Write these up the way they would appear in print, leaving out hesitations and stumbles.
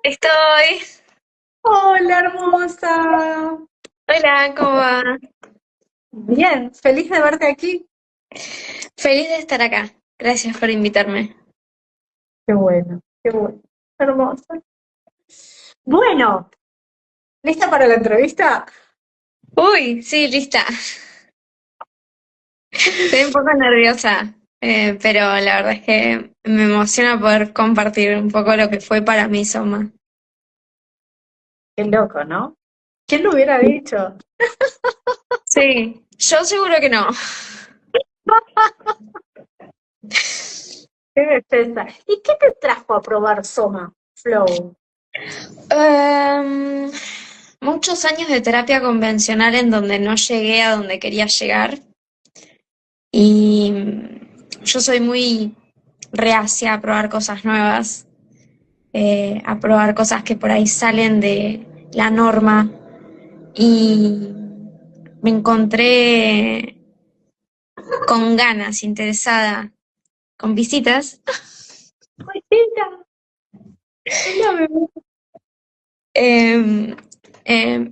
Estoy. Hola, hermosa. Hola, ¿cómo va? Bien, feliz de verte aquí. Feliz de estar acá. Gracias por invitarme. Qué bueno, hermosa. Bueno, ¿lista para la entrevista? Uy, sí, lista. Estoy un poco nerviosa, pero la verdad es que me emociona poder compartir un poco lo que fue para mí Soma. Qué loco, ¿no? ¿Quién lo hubiera dicho? Sí, yo seguro que no. Qué belleza. ¿Y qué te trajo a probar Soma Flow? Em, Muchos años de terapia convencional en donde no llegué a donde quería llegar y yo soy muy reacia a probar cosas nuevas. A probar cosas que por ahí salen de la norma y me encontré con ganas, interesada, con visitas, Ay, mira, mira, bebé. eh, eh,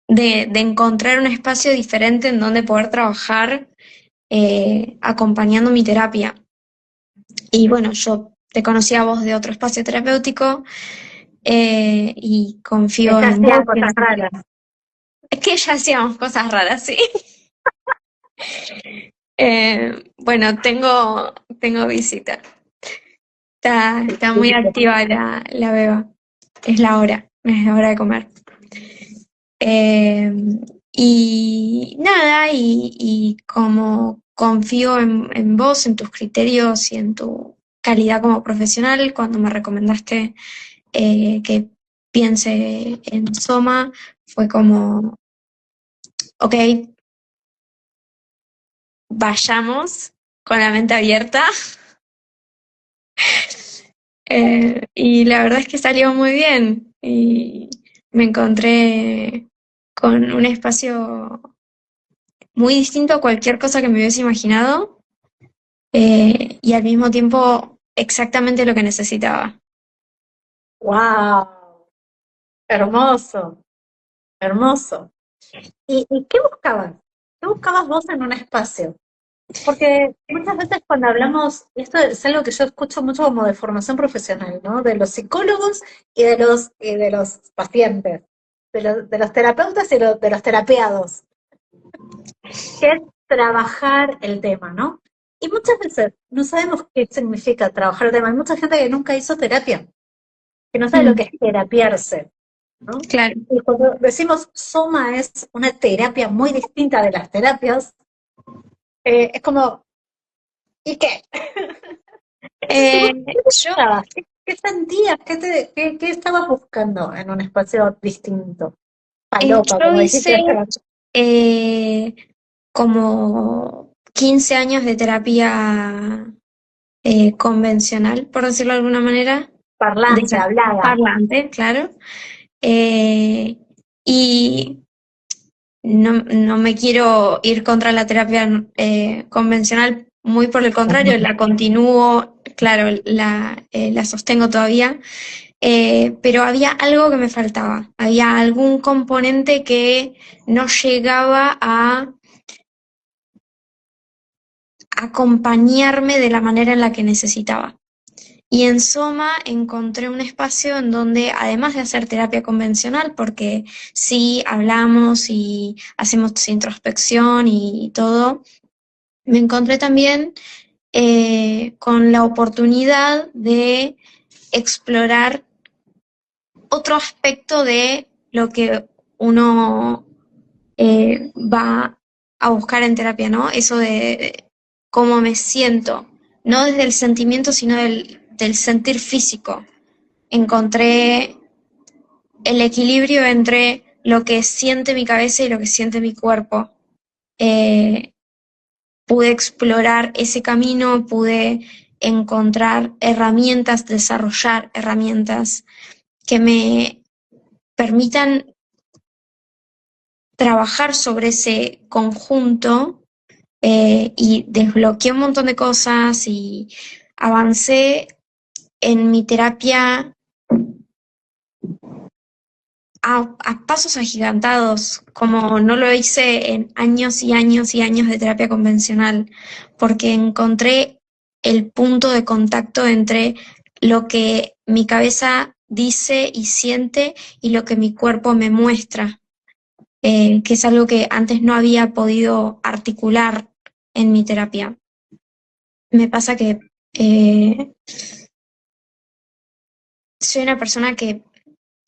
de encontrar un espacio diferente en donde poder trabajar acompañando mi terapia. Y bueno, yo te conocí a vos de otro espacio terapéutico y confío Ella en hacía vos. cosas raras. Es que ya hacíamos cosas raras, sí. Bueno, tengo visita. Está muy activa la beba. Es la hora de comer. Eh, y nada, y como confío en vos, en tus criterios y en tu calidad como profesional, cuando me recomendaste que piense en Soma, fue como, ok, vayamos con la mente abierta. Y la verdad es que salió muy bien y me encontré con un espacio muy distinto a cualquier cosa que me hubiese imaginado y al mismo tiempo exactamente lo que necesitaba. ¡Wow! Hermoso, hermoso. ¿Y qué buscabas? ¿Qué buscabas vos en un espacio? Porque muchas veces cuando hablamos, y esto es algo que yo escucho mucho como de formación profesional, ¿no? De los psicólogos y de los pacientes, de los terapeutas de los terapeados, que es trabajar el tema, ¿no? Y muchas veces no sabemos qué significa trabajar el tema. Hay mucha gente que nunca hizo terapia, que no sabe lo Mm, que es terapiarse, ¿no? claro. Y cuando decimos Soma es una terapia muy distinta de las terapias, es como, ¿y qué? Eh, ¿Qué yo, buscabas? ¿Qué sentías? ¿Qué estabas buscando en un espacio distinto? Palopa, yo como dijiste hice hace rato. eh, como 15 años de terapia convencional, por decirlo de alguna manera, de Parlante, hablada. parlante, claro. Eh, y no me quiero ir contra la terapia convencional, muy por el contrario, la continúo, claro, la sostengo todavía, pero había algo que me faltaba, había algún componente que no llegaba a acompañarme de la manera en la que necesitaba. Y en Soma encontré un espacio en donde, además de hacer terapia convencional, porque sí hablamos y hacemos introspección y todo, me encontré también con la oportunidad de explorar otro aspecto de lo que uno va a buscar en terapia, ¿no? Eso de cómo me siento, no desde el sentimiento, sino del sentir físico. Encontré el equilibrio entre lo que siente mi cabeza y lo que siente mi cuerpo. Eh, Pude explorar ese camino, pude encontrar herramientas, desarrollar herramientas que me permitan trabajar sobre ese conjunto y desbloqueé un montón de cosas y avancé en mi terapia a pasos agigantados, como no lo hice en años y años y años de terapia convencional, porque encontré el punto de contacto entre lo que mi cabeza dice y siente y lo que mi cuerpo me muestra, que es algo que antes no había podido articular en mi terapia. Me pasa que soy una persona que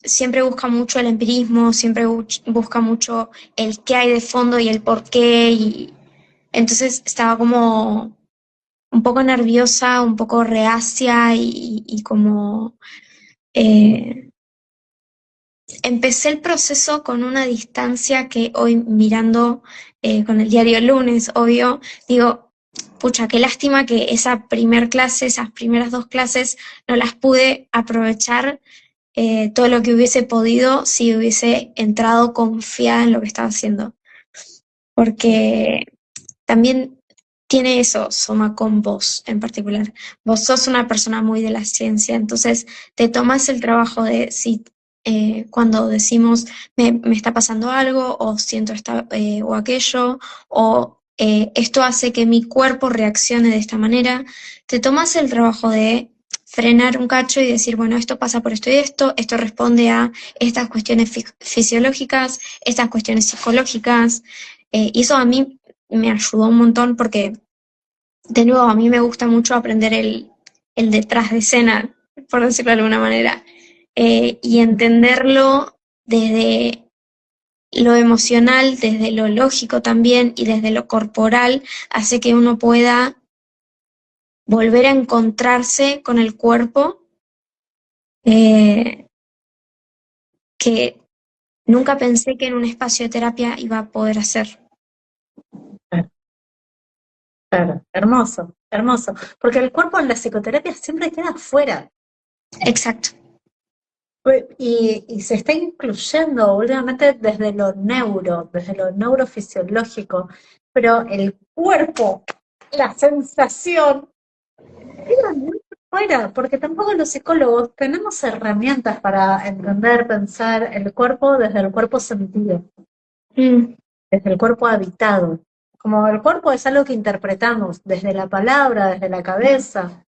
siempre busca mucho el empirismo, siempre busca mucho el qué hay de fondo y el por qué, y entonces estaba como un poco nerviosa, un poco reacia y como eh, empecé el proceso con una distancia que hoy mirando con el diario El Lunes, obvio, digo, pucha, qué lástima que esa primer clase, esas primeras dos clases, no las pude aprovechar todo lo que hubiese podido si hubiese entrado confiada en lo que estaba haciendo. Porque también tiene eso, Soma, con vos en particular. Vos sos una persona muy de la ciencia, entonces te tomas el trabajo de si cuando decimos me está pasando algo o siento esta, o aquello o esto hace que mi cuerpo reaccione de esta manera, te tomas el trabajo de frenar un cacho y decir, bueno, esto pasa por esto y esto responde a estas cuestiones fisiológicas, estas cuestiones psicológicas, y eso a mí me ayudó un montón porque, de nuevo, a mí me gusta mucho aprender el detrás de escena, por decirlo de alguna manera, y entenderlo desde lo emocional, desde lo lógico también y desde lo corporal, hace que uno pueda volver a encontrarse con el cuerpo eh, que nunca pensé que en un espacio de terapia iba a poder hacer. Claro, claro, hermoso, hermoso. Porque el cuerpo en la psicoterapia siempre queda afuera. Exacto. Y se está incluyendo últimamente desde lo neurofisiológico, pero el cuerpo, la sensación, queda muy fuera, porque tampoco los psicólogos tenemos herramientas para entender, pensar el cuerpo desde el cuerpo sentido, Mm, desde el cuerpo habitado. Como el cuerpo es algo que interpretamos desde la palabra, desde la cabeza,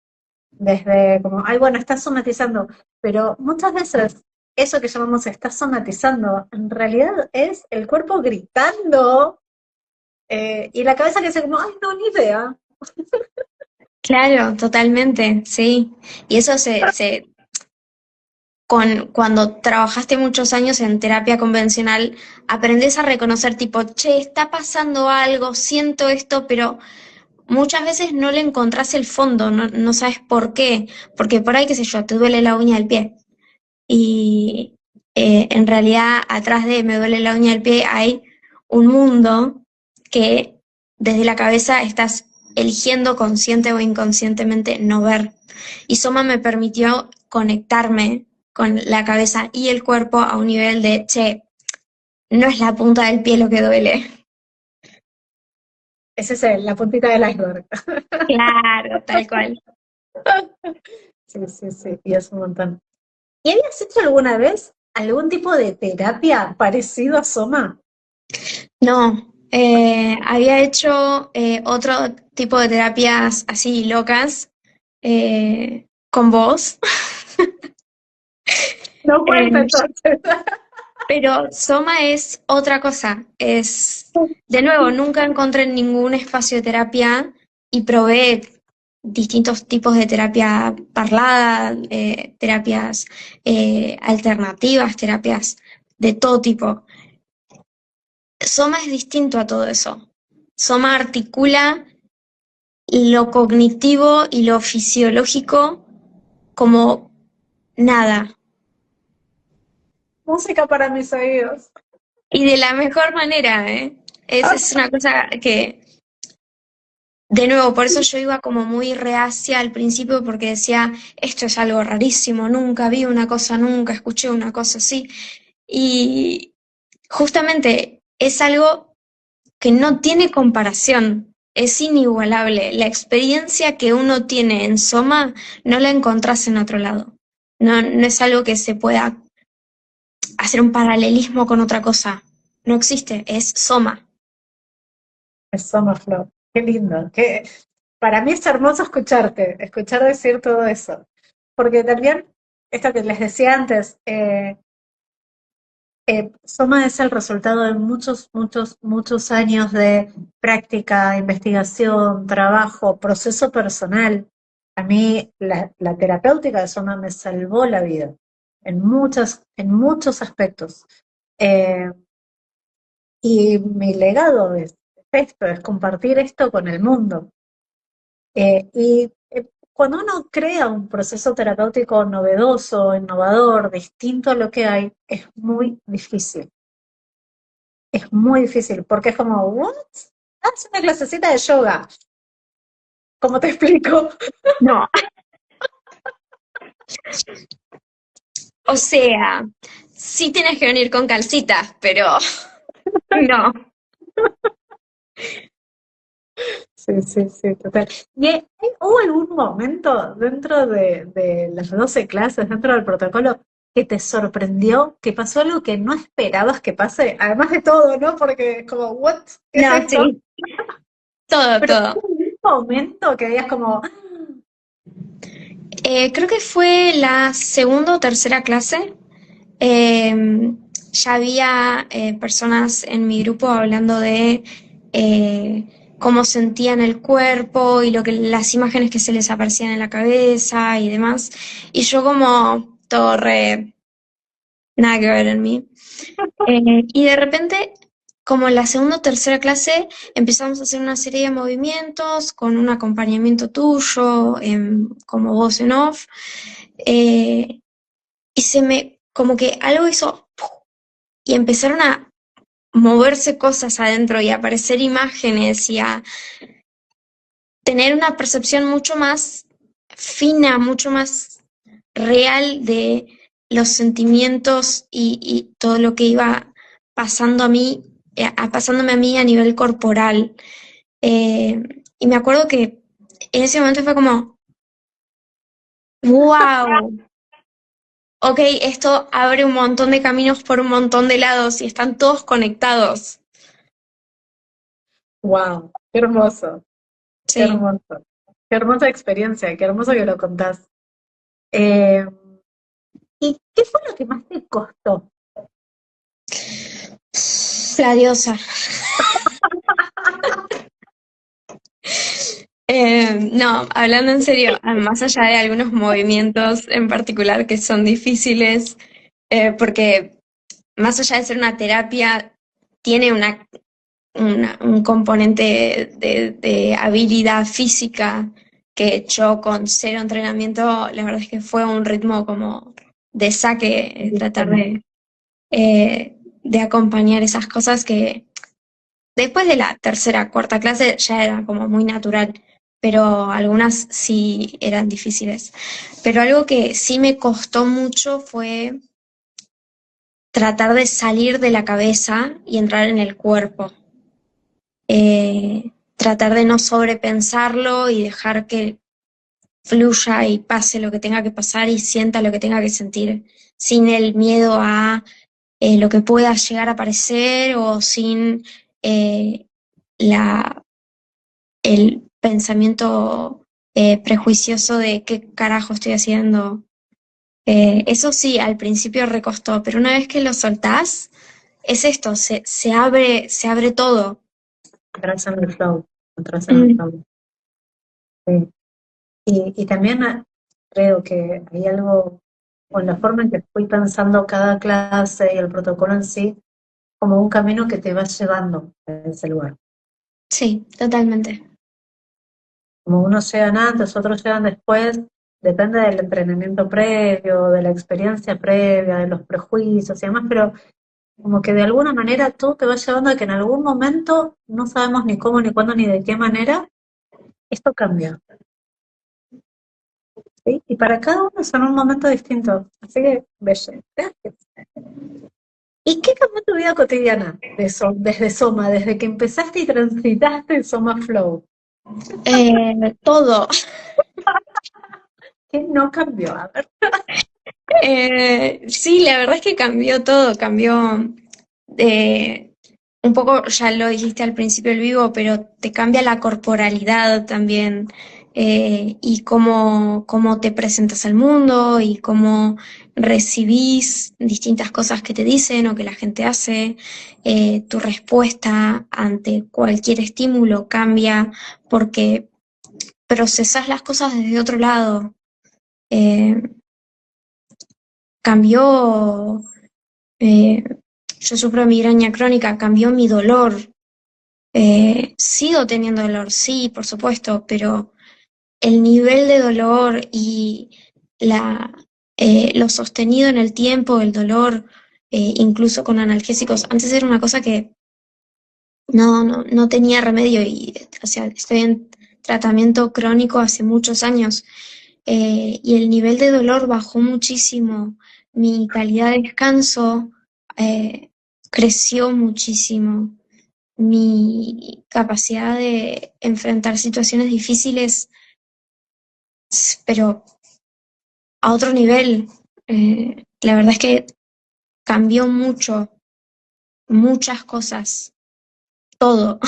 desde como, ay, bueno, estás somatizando, pero muchas veces eso que llamamos estás somatizando, en realidad es el cuerpo gritando y la cabeza que dice como, ay, no, ni idea. claro, totalmente, sí. Y eso cuando trabajaste muchos años en terapia convencional, aprendes a reconocer tipo, che, está pasando algo, siento esto, pero muchas veces no le encontrás el fondo, no sabes por qué, porque por ahí, qué sé yo, te duele la uña del pie. Y en realidad atrás de me duele la uña del pie hay un mundo que desde la cabeza estás eligiendo consciente o inconscientemente no ver. Y Soma me permitió conectarme con la cabeza y el cuerpo a un nivel de, che, no es la punta del pie lo que duele. Esa es la puntita del iceberg. Claro, tal cual. Sí, sí, sí, y es un montón. ¿Y habías hecho alguna vez algún tipo de terapia parecido a Soma? No, había hecho otro tipo de terapias así locas con vos. No cuenta Eh, entonces. pero Soma es otra cosa. De nuevo, nunca encontré ningún espacio de terapia y probé distintos tipos de terapia parlada, terapias alternativas, terapias de todo tipo. Soma es distinto a todo eso. Soma articula lo cognitivo y lo fisiológico como nada. Música para mis oídos. Y de la mejor manera, ¿eh? Es una cosa que, de nuevo, por eso yo iba como muy reacia al principio porque decía, esto es algo rarísimo, nunca vi una cosa, nunca escuché una cosa así. Y justamente es algo que no tiene comparación, es inigualable. La experiencia que uno tiene en Soma no la encontrás en otro lado. No es algo que se pueda hacer un paralelismo con otra cosa. No existe, es Soma. Es Sommerflow. Qué lindo. Para mí es hermoso escucharte, escuchar decir todo eso. Porque también, esto que les decía antes, Soma es el resultado de muchos, muchos, muchos años de práctica, investigación, trabajo, proceso personal. A mí la terapéutica de Soma me salvó la vida en muchos aspectos. Eh, y mi legado es esto, es compartir esto con el mundo. Cuando uno crea un proceso terapéutico novedoso, innovador, distinto a lo que hay, es muy difícil. Es muy difícil, porque es como, ¿what? Ah, es una clasecita de yoga. ¿Cómo te explico? No, o sea, sí tienes que venir con calcitas, pero no. Sí, sí, sí, total. ¿Hubo algún momento dentro de las 12 clases, dentro del protocolo, que te sorprendió, que pasó algo que no esperabas que pase? Además de todo, ¿no? Porque es como, ¿what? ¿Qué es No, esto? sí, todo, Pero todo. hubo un momento que digas como, Creo que fue la segunda o tercera clase. Eh, ya había personas en mi grupo hablando de cómo sentían el cuerpo y las imágenes que se les aparecían en la cabeza y demás. Y yo como todo re nada que ver en mí. Y de repente, como en la segunda o tercera clase, empezamos a hacer una serie de movimientos con un acompañamiento tuyo, como voz en off. eh, y como que algo hizo, ¡puf! Y empezaron a moverse cosas adentro y a aparecer imágenes y a tener una percepción mucho más fina, mucho más real de los sentimientos y todo lo que iba pasando a mí, pasándome a mí a nivel corporal. Eh, y me acuerdo que en ese momento fue como, wow, ok, esto abre un montón de caminos por un montón de lados y están todos conectados. wow, qué hermoso, qué Sí. hermoso. Qué hermosa experiencia, qué hermoso que lo contás. Eh, ¿Y qué fue lo que más te costó? La diosa. No, hablando en serio, más allá de algunos movimientos en particular que son difíciles, porque más allá de ser una terapia, tiene un componente de habilidad física que yo con cero entrenamiento, la verdad es que fue un ritmo como de saque, tratar de acompañar esas cosas que después de la tercera, cuarta clase ya era como muy natural, pero algunas sí eran difíciles. Pero algo que sí me costó mucho fue tratar de salir de la cabeza y entrar en el cuerpo. Tratar de no sobrepensarlo y dejar que fluya y pase lo que tenga que pasar y sienta lo que tenga que sentir, sin el miedo a lo que pueda llegar a aparecer o sin eh, la el pensamiento prejuicioso de qué carajo estoy haciendo. Eso sí, al principio recostó, pero una vez que lo soltás, es esto, se abre todo. Entras en el flow, entras en el Mm, flow. Sí. Y también creo que hay algo con la forma en que fui pensando cada clase y el protocolo en sí, como un camino que te va llevando a ese lugar. sí, totalmente. Como unos llegan antes, otros llegan después, depende del entrenamiento previo, de la experiencia previa, de los prejuicios y demás, pero como que de alguna manera todo te va llevando a que en algún momento, no sabemos ni cómo, ni cuándo, ni de qué manera, esto cambia. ¿Sí? Y para cada uno es en un momento distinto. Así que, bello. Gracias. ¿Y qué cambió tu vida cotidiana desde Soma, desde que empezaste y transitaste Soma Flow? Todo. ¿Qué no cambió? A ver. Sí, la verdad es que cambió todo, cambió un poco, ya lo dijiste al principio del vivo, pero te cambia la corporalidad también, y cómo te presentas al mundo y cómo recibís distintas cosas que te dicen o que la gente hace. Tu respuesta ante cualquier estímulo cambia porque procesás las cosas desde otro lado. Eh, cambió, eh, yo sufro migraña crónica, cambió mi dolor. Sigo teniendo dolor, sí, por supuesto, pero el nivel de dolor y la, lo sostenido en el tiempo, el dolor, incluso con analgésicos, antes era una cosa que no tenía remedio y, o sea, estoy en tratamiento crónico hace muchos años, y el nivel de dolor bajó muchísimo, mi calidad de descanso creció muchísimo, mi capacidad de enfrentar situaciones difíciles, pero a otro nivel. La verdad es que cambió mucho, muchas cosas, todo.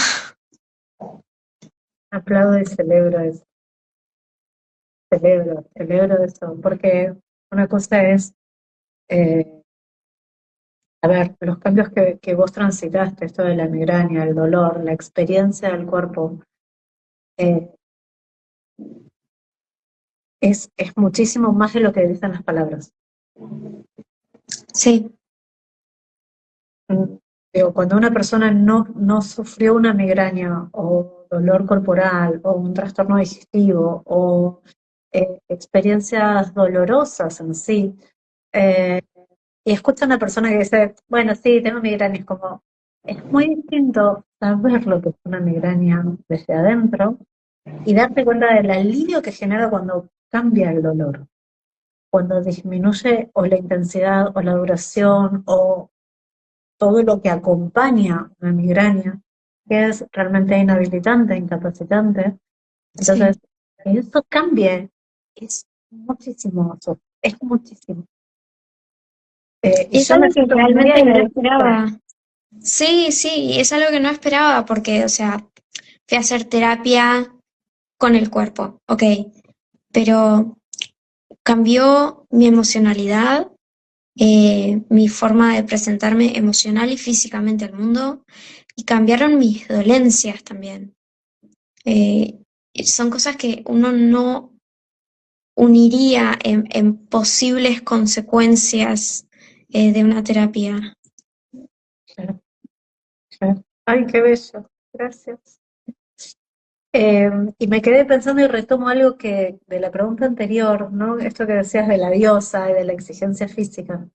Aplaudo y celebro eso, porque una cosa es, eh, a ver, los cambios que vos transitaste, esto de la migraña, el dolor, la experiencia del cuerpo, eh, es muchísimo más de lo que dicen las palabras. Sí, Mm, Digo, cuando una persona no sufrió una migraña o dolor corporal o un trastorno digestivo o experiencias dolorosas en sí, eh, y escucha a una persona que dice, bueno, sí, tengo migraña, es como, es muy distinto saber lo que es una migraña desde adentro y darte cuenta del alivio que genera cuando cambia el dolor, cuando disminuye o la intensidad o la duración o todo lo que acompaña una migraña, que es realmente inhabilitante, incapacitante. Entonces, sí. que eso cambie es muchísimo, es muchísimo. Y Y es yo me algo que siento muy realmente no agradecida. esperaba. Sí, sí, es algo que no esperaba porque, o sea, fui a hacer terapia con el cuerpo, ok, pero cambió mi emocionalidad, mi forma de presentarme emocional y físicamente al mundo, y cambiaron mis dolencias también. Eh, Son cosas que uno no uniría en posibles consecuencias, de una terapia. Claro, claro. Ay, qué bello. Gracias. Y me quedé pensando y retomo algo que de la pregunta anterior, ¿no? Esto que decías de la diosa y de la exigencia física.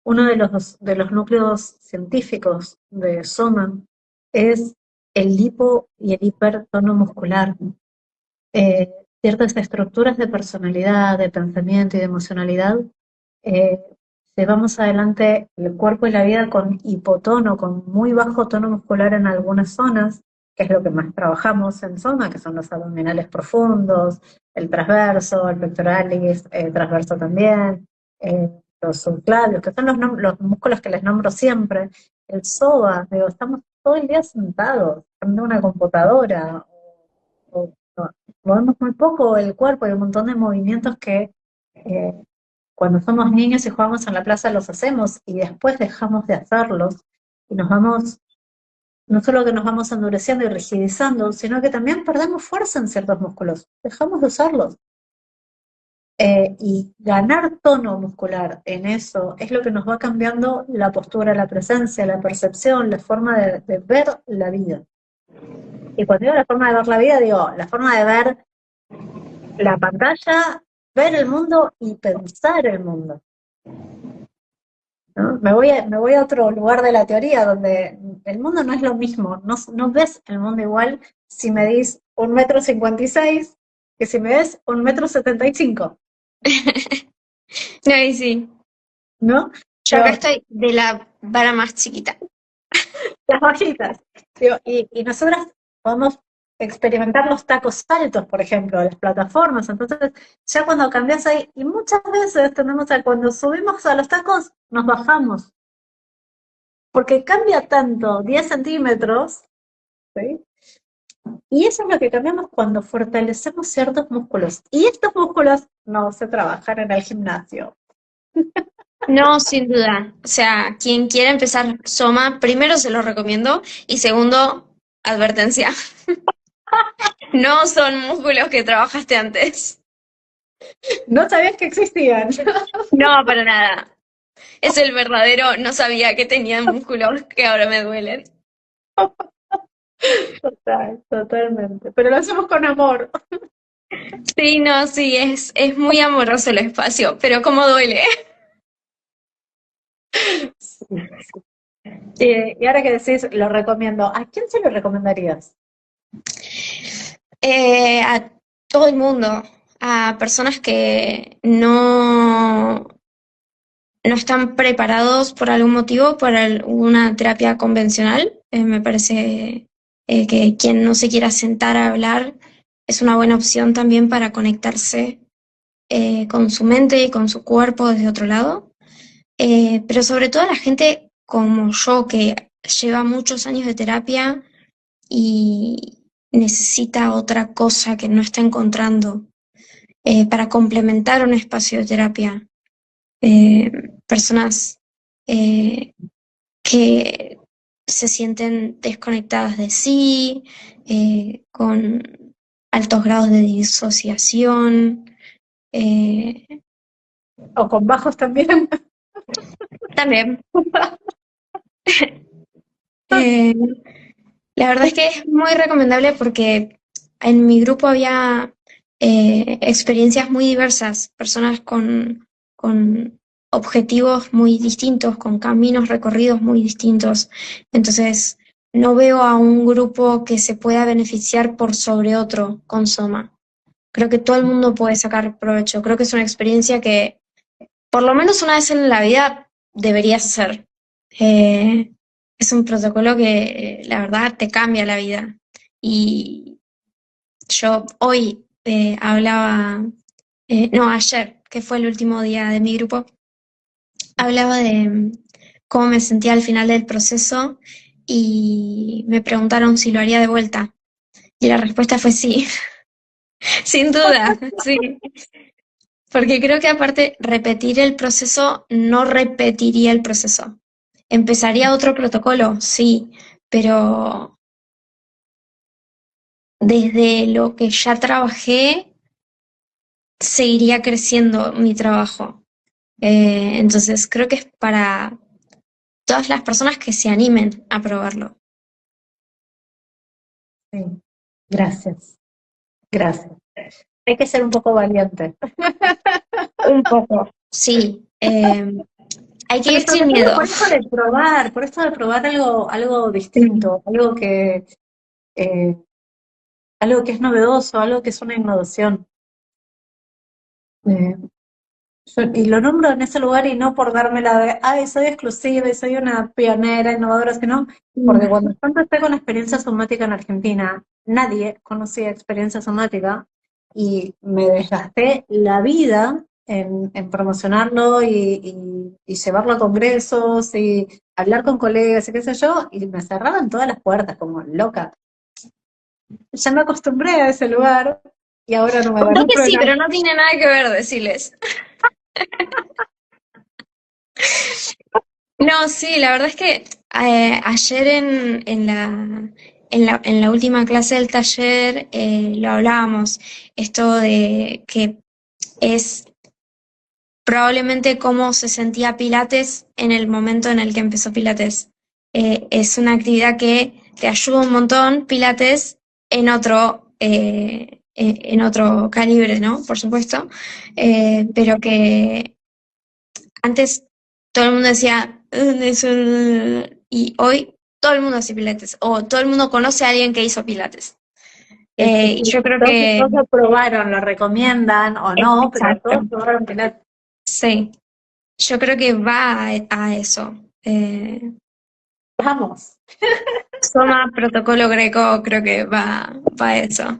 Uno de los núcleos científicos de Soma es el hipo y el hipertono muscular. Eh, Ciertas estructuras de personalidad, de pensamiento y de emocionalidad, eh, llevamos adelante el cuerpo y la vida con hipotono, con muy bajo tono muscular en algunas zonas, que es lo que más trabajamos en Soma, que son los abdominales profundos, el transverso, el pectoralis, el transverso también, los subclavios, que son los músculos que les nombro siempre, el psoas, digo, estamos todo el día sentados frente a una computadora, o movemos muy poco el cuerpo, hay un montón de movimientos que eh, cuando somos niños y jugamos en la plaza los hacemos y después dejamos de hacerlos y nos vamos, no solo que nos vamos endureciendo y rigidizando, sino que también perdemos fuerza en ciertos músculos, dejamos de usarlos. Y ganar tono muscular en eso es lo que nos va cambiando la postura, la presencia, la percepción, la forma de ver la vida. Y cuando digo la forma de ver la vida, digo la forma de ver la pantalla, ver el mundo y pensar el mundo, ¿no? Me voy a otro lugar de la teoría donde el mundo no es lo mismo, no ves el mundo igual si medís 1,56 m que si me ves 1,75 m, No, y sí, ¿no? yo acá Digo, estoy de la vara más chiquita. las bajitas. Digo, y nosotras podemos experimentar los tacos altos, por ejemplo, de las plataformas. Entonces, ya cuando cambias ahí, y muchas veces tenemos a cuando subimos a los tacos, nos bajamos, porque cambia tanto, 10 centímetros, ¿sí? Y eso es lo que cambiamos cuando fortalecemos ciertos músculos. Y estos músculos no se trabajan en el gimnasio. No, sin duda. O sea, quien quiera empezar Soma, primero se lo recomiendo y segundo, advertencia. No son músculos que trabajaste antes. No sabías que existían. No, para nada. Es el verdadero, no sabía que tenía músculos que ahora me duelen. Total, totalmente. Pero lo hacemos con amor. Sí, no, sí, es muy amoroso el espacio, pero cómo duele. Sí, sí. Y ahora que decís, lo recomiendo, ¿a quién se lo recomendarías? A todo el mundo, a personas que no están preparados por algún motivo para una terapia convencional. Me parece que quien no se quiera sentar a hablar es una buena opción también para conectarse con su mente y con su cuerpo desde otro lado. Pero sobre todo la gente como yo que lleva muchos años de terapia y necesita otra cosa que no está encontrando para complementar un espacio de terapia. Eh, Personas eh, que se sienten desconectadas de sí, con altos grados de disociación. eh, O con bajos también. También, eh, la verdad es que es muy recomendable porque en mi grupo había experiencias muy diversas, personas con objetivos muy distintos, con caminos recorridos muy distintos. Entonces, no veo a un grupo que se pueda beneficiar por sobre otro con Soma. Creo que todo el mundo puede sacar provecho. Creo que es una experiencia que por lo menos una vez en la vida deberías hacer. Eh, es un protocolo que la verdad te cambia la vida. Y yo hoy hablaba, no, ayer, que fue el último día de mi grupo, hablaba de cómo me sentía al final del proceso y me preguntaron si lo haría de vuelta. Y la respuesta fue sí, sin duda, sí. Porque creo que aparte repetir el proceso no repetiría el proceso. Empezaría otro protocolo, sí, pero desde lo que ya trabajé, seguiría creciendo mi trabajo. Entonces creo que es para todas las personas que se animen a probarlo. Sí, gracias, gracias. Hay que ser un poco valiente. Un poco, sí. Hay que Pero ir sobre sin todo miedo. por esto de probar, por esto de probar algo distinto, eh, algo que es novedoso, algo que es una innovación. Eh, y lo nombro en ese lugar y no por darme la de, ay, soy exclusiva y soy una pionera, innovadora, sino porque cuando yo empecé con la experiencia somática en Argentina, nadie conocía experiencia somática y me desgasté la vida en promocionarlo y llevarlo a congresos y hablar con colegas y qué sé yo, y me cerraban todas las puertas como loca. Ya me acostumbré a ese lugar y ahora no me van Contá a que sí, frenar. pero no tiene nada que ver, decirles. No, sí, la verdad es que ayer en la última clase del taller lo hablábamos, esto de que es probablemente cómo se sentía Pilates en el momento en el que empezó Pilates. Es una actividad que te ayuda un montón, Pilates, en otro calibre, ¿no? Por supuesto, pero que antes todo el mundo decía, y hoy todo el mundo hace pilates, o todo el mundo conoce a alguien que hizo pilates. Sí, sí, Y sí. yo creo Todos que, lo probaron, lo recomiendan o no, pero exacto, todos probaron Pilates. sí, yo creo que va a eso. Vamos. Soma, protocolo greco, creo que va a eso.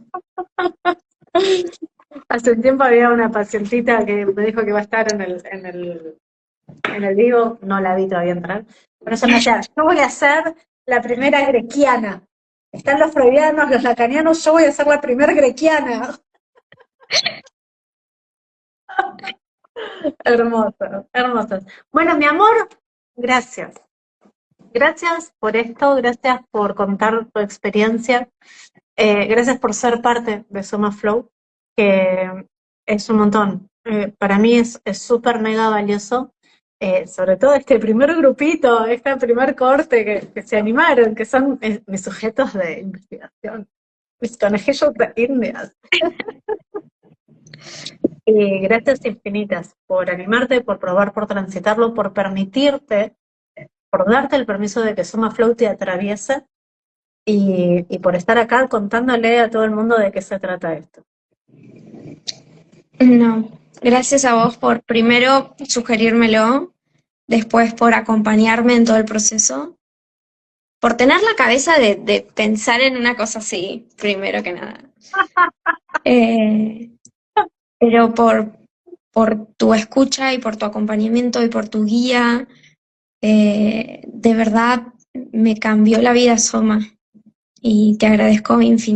Hace un tiempo había una pacientita que me dijo que iba a estar en el vivo, no la vi todavía entrar. Por eso me decía, yo voy a hacer la primera grequiana. Están los freudianos, los lacanianos, yo voy a hacer la primera grequiana. Hermoso, hermoso. Bueno, mi amor, gracias. Gracias por esto, gracias por contar tu experiencia, gracias por ser parte de Soma Flow, que es un montón. Para mí es súper mega valioso, sobre todo este primer grupito, este primer corte que se animaron, que son mis sujetos de investigación, mis conejillos de Indias. Gracias infinitas por animarte, por probar, por transitarlo, por permitirte, por darte el permiso de que Soma Flow te atraviese y por estar acá contándole a todo el mundo de qué se trata esto. No, gracias a vos por primero sugerírmelo, después por acompañarme en todo el proceso, por tener la cabeza de pensar en una cosa así, primero que nada. Eh, pero por tu escucha y por tu acompañamiento y por tu guía, de verdad me cambió la vida, Soma, y te agradezco infinitamente.